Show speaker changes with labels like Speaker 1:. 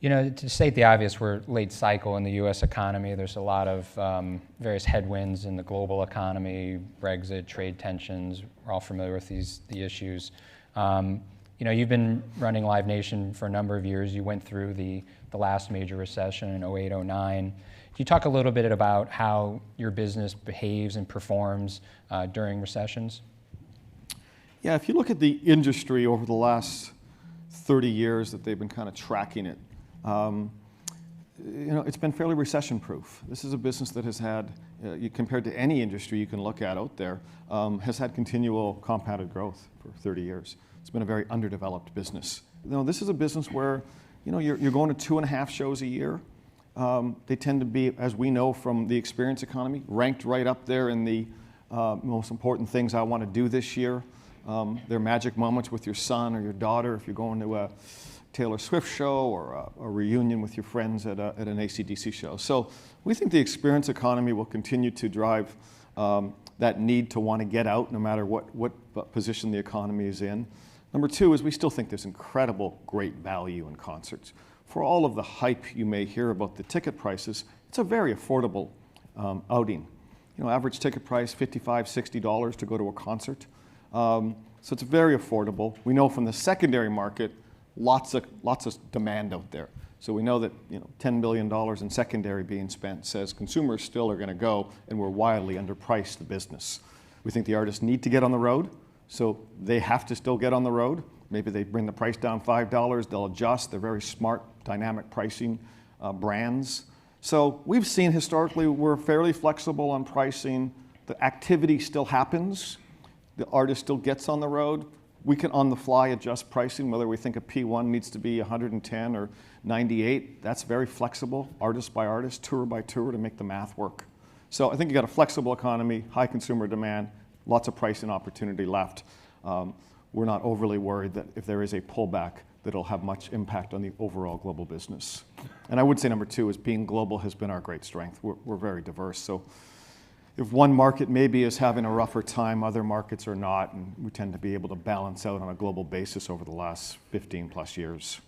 Speaker 1: To state the obvious, we're late cycle in the U.S. economy. There's a lot of various headwinds in the global economy, Brexit, trade tensions. We're all familiar with the issues. You've been running Live Nation for a number of years. You went through the last major recession in 08, 09. Can you talk a little bit about how your business behaves and performs during recessions?
Speaker 2: Yeah, if you look at the industry over the last 30 years that they've been kind of tracking it, it's been fairly recession-proof. This is a business that has had, compared to any industry you can look at out there, has had continual compounded growth for 30 years. It's been a very underdeveloped business. This is a business where, you're going to 2.5 shows a year. They tend to be, as we know from the experience economy, ranked right up there in the most important things I want to do this year. They're magic moments with your son or your daughter if you're going to a Taylor Swift show or a reunion with your friends at an AC/DC show. So we think the experience economy will continue to drive that need to want to get out no matter what position the economy is in. Number two is we still think there's incredible great value in concerts. For all of the hype you may hear about the ticket prices, it's a very affordable outing. Average ticket price, $55, $60 to go to a concert. So it's very affordable. We know from the secondary market, lots of demand out there. So we know that $10 billion in secondary being spent says consumers still are going to go, and we're wildly underpriced the business. We think the artists need to get on the road, so they have to still get on the road. Maybe they bring the price down $5, they'll adjust. They're very smart, dynamic pricing brands. So we've seen historically we're fairly flexible on pricing. The activity still happens. The artist still gets on the road. We can on the fly adjust pricing, whether we think a P1 needs to be 110 or 98. That's very flexible, artist by artist, tour by tour, to make the math work. So I think you got a flexible economy, high consumer demand, lots of pricing opportunity left. We're not overly worried that if there is a pullback, that it'll have much impact on the overall global business. And I would say number two is being global has been our great strength. We're very diverse. So if one market maybe is having a rougher time, other markets are not, and we tend to be able to balance out on a global basis over the last 15 plus years.